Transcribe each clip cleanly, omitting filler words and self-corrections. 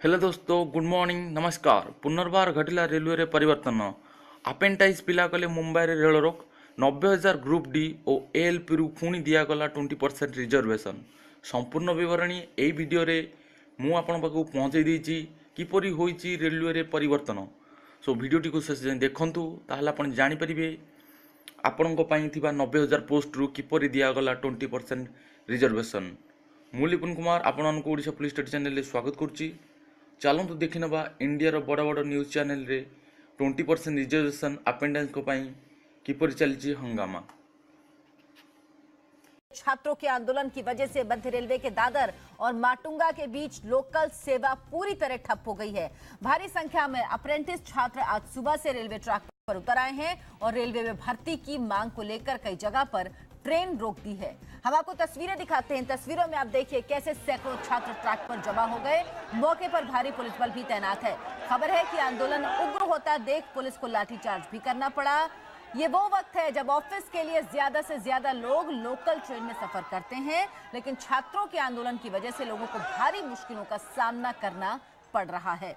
Hello दोस्तों, good morning, नमस्कार। पुनर्बार घटिला railway रे परिवर्तन। आपेंटाइज पिला कले मुंबई रे रेल रोक 90,000 ग्रुप डी और एएलपी रु पुणी दिगला 20% रिजर्वेशन। संपूर्ण विवरणी यही भिडियो रे मु आपण पाखु पहुँचे देछि किपरि होइछि रेलवे रे परिवर्तन। सो भिडियोटी को शेष जाए देखंतु ताहले आपण जानि परिबे आपणको ପାଇଁ ଥିବା 90,000 पोस्ट रु किपरि दिगला 20% रिजर्वेशन। मु लिपुन कुमार आपनको ओडिशा पुलिस स्टेट चैनल रे स्वागत करछि। चलतु देखी ना इंडिया रो बड़ बड़ न्यूज चैनल रे 20% रिजर्वेशन अपेंडेंस को पाई किपर चलची हंगामा। छात्रों के आंदोलन की वजह से मध्य रेलवे के दादर और माटुंगा के बीच लोकल सेवा पूरी तरह ठप हो गई है। भारी संख्या में अप्रेंटिस छात्र आज सुबह से रेलवे ट्रैक पर उतर आए हैं और रेलवे में भर्ती की मांग को लेकर कई जगह पर ट्रेन रोक दी है। हम आपको तस्वीरें दिखाते हैं। तस्वीरों में आप देखिए कैसे सैकड़ों छात्र ट्रैक पर जमा हो गए। मौके पर भारी पुलिस बल भी तैनात है। खबर है कि आंदोलन उग्र होता देख पुलिस को लाठीचार्ज भी करना पड़ा। ये वो वक्त है जब ऑफिस के लिए ज्यादा से ज्यादा लोग लोकल ट्रेन में सफर करते हैं, लेकिन छात्रों के आंदोलन की वजह से लोगों को भारी मुश्किलों का सामना करना पड़ रहा है।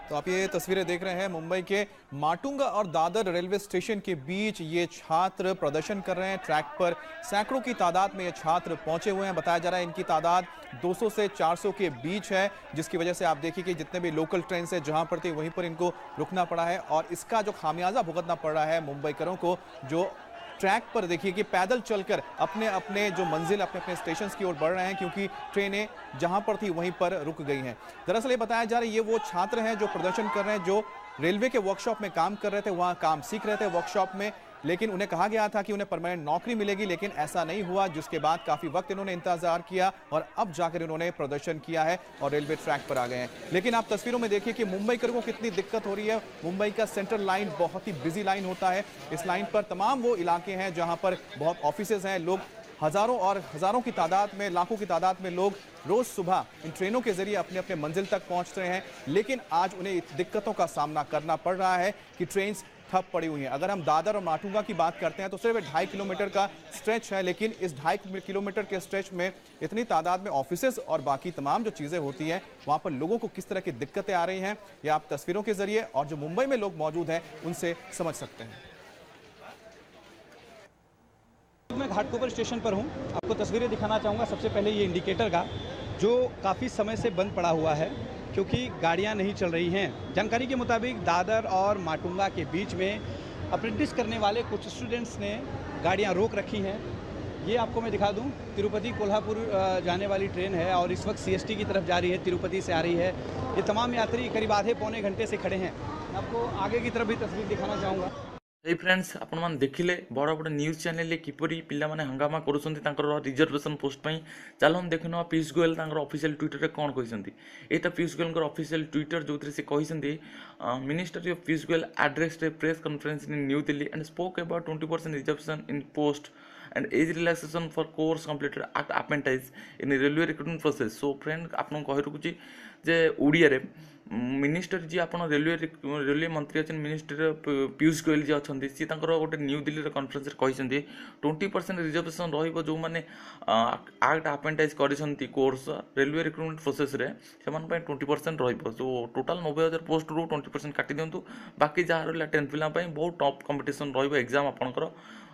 तो आप ये तस्वीरें देख रहे हैं मुंबई के माटुंगा और दादर रेलवे स्टेशन के बीच। ये छात्र प्रदर्शन कर रहे हैं। ट्रैक पर सैकड़ों की तादाद में ये छात्र पहुंचे हुए हैं। बताया जा रहा है इनकी तादाद 200 से 400 के बीच है, जिसकी वजह से आप देखिए कि जितने भी लोकल ट्रेन से जहां पर थी वहीं पर इनको रुकना पड़ा है और इसका जो खामियाजा भुगतना पड़ रहा है मुंबईकरों को, जो ट्रैक पर देखिए कि पैदल चलकर अपने अपने जो मंजिल अपने अपने स्टेशन की ओर बढ़ रहे हैं, क्योंकि ट्रेनें जहां पर थी वहीं पर रुक गई हैं। दरअसल ये बताया जा रहा है ये वो छात्र हैं जो प्रदर्शन कर रहे हैं, जो रेलवे के वर्कशॉप में काम कर रहे थे, वहां काम सीख रहे थे वर्कशॉप में, लेकिन उन्हें कहा गया था कि उन्हें परमानेंट नौकरी मिलेगी, लेकिन ऐसा नहीं हुआ, जिसके बाद काफी वक्त इन्होंने इंतजार किया और अब जाकर इन्होंने प्रदर्शन किया है और रेलवे ट्रैक पर आ गए हैं। लेकिन आप तस्वीरों में देखिए कि मुंबईकर को कितनी दिक्कत हो रही है। मुंबई का सेंट्रल लाइन बहुत ही बिजी लाइन होता है। इस लाइन पर तमाम वो इलाके हैं जहां पर बहुत ऑफिसेज हैं। लोग हजारों और हजारों की तादाद में, लाखों की तादाद में लोग रोज सुबह इन ट्रेनों के जरिए अपने अपने मंजिल तक पहुंच रहे हैं, लेकिन आज उन्हें दिक्कतों का सामना करना पड़ रहा है कि ट्रेन ठप पड़ी हुई हैं। अगर हम दादर और माटुंगा की बात करते हैं तो सिर्फ 2.5 किलोमीटर का स्ट्रेच है, लेकिन इस 2.5 किलोमीटर के स्ट्रेच में इतनी तादाद में ऑफिसेज और बाकी तमाम जो चीज़ें होती हैं, वहाँ पर लोगों को किस तरह की दिक्कतें आ रही हैं, ये आप तस्वीरों के जरिए और जो मुंबई में लोग मौजूद हैं उनसे समझ सकते हैं। मैं घाटकोपर स्टेशन पर हूँ। आपको तस्वीरें दिखाना चाहूँगा। सबसे पहले ये इंडिकेटर का जो काफ़ी समय से बंद पड़ा हुआ है क्योंकि गाड़ियाँ नहीं चल रही हैं। जानकारी के मुताबिक दादर और माटुंगा के बीच में अप्रेंटिस करने वाले कुछ स्टूडेंट्स ने गाड़ियाँ रोक रखी हैं। ये आपको मैं दिखा दूँ, तिरुपति कोल्हापुर जाने वाली ट्रेन है और इस वक्त सीएसटी की तरफ जा रही है, तिरुपति से आ रही है। ये तमाम यात्री करीब आधे पौने घंटे से खड़े हैं। आपको आगे की तरफ भी तस्वीर दिखाना चाहूँगा। हे फ्रेंड्स, आपण मैंने देखिले बड़ बड़ न्यूज चैनल किपरि पिला माने हंगामा करुछंती तांकर रिजर्वेशन पोस्ट पई। चलन देखिन पीयूष गोयल तांकर ऑफिशियल ट्विटर रे कोन कहिसंती। एटा पीयूष गोयल कर ऑफिशियल ट्विटर जोथरे से कहिसंती, minister of Piyush Goyal addressed a press conference in New Delhi and spoke about 20% reservation in post and age relaxation for course completed at apprentice in railway recruitment process. So friend आपन कहि रखुची जे ओडिया रे minister जी आपन railway मंत्री अच्छे minister Piyush Goyal जी अच्छा सी गोटे new Delhi conference रे कहिसंती 20% reservation रहिबो जो माने एक्ट अपेंटाइज करिसंती कोर्स रेलवे रिक्रुटमेंट प्रोसेस रे सेमान पय 20% रहिबो। सो टोटल 90,000 पोस्ट रु 20% काटी दियंतु। बाकी जहाँ रहा 10th पिला पय बहुत टफ कंपटीशन रहिबो एग्जाम आपनकर,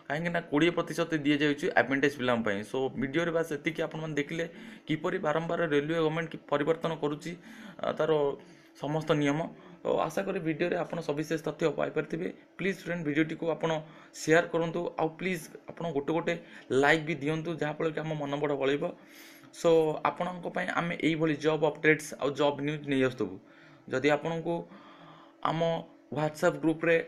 कहीं 20% दि जाए अपेंटाइज पिलांपाई। सो वीडियो बास एतिक आपने देखिले किपरि बारंबार रेलवे गवर्नमेंट की परिवर्तन करुच्ची तार समस्त नियम। तो आशा करी वीडियो रे आपन सविशेष तथ्य पाइपारे। प्लीज फ्रेंड वीडियोटी को आपन शेयर करूँ आउ प्लीज आपन गोटे गोटे लाइक भी दिंतु, जहाँफल कि आम मन बड़ बढ़। सो आपण आम यही जॉब अपडेट्स आउ जॉब न्यूज नहीं आसतबू। जदि आपन को आम व्हाट्सएप ग्रुप रे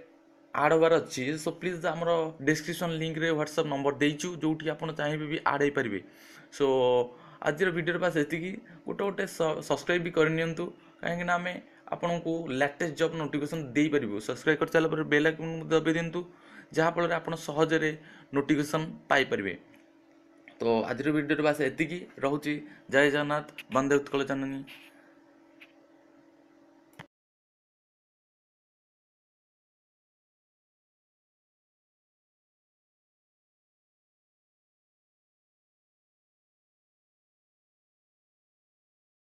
आड होबार अच्छी, सो प्लीज आमर डिस्क्रिप्शन लिंक रे व्हाट्सएप नंबर देचु जो आपन चाहिए भी आड हो पारे। सो आज वीडियो पास एतिकी गोटे गोटे सब्सक्राइब भी करनी, कहीं आम आपन को लेटेस्ट जॉब नोटिफिकेशन दे पारू। सब्सक्राइब कर सारा बेल आइकन दबाई दिंतु, जहाँफल आप सहजरे नोटिफिकेशन पाइपर। तो आज वीडियो बास एतिकी रहुची। जय जगन्नाथ, वंदे उत्कल जननी।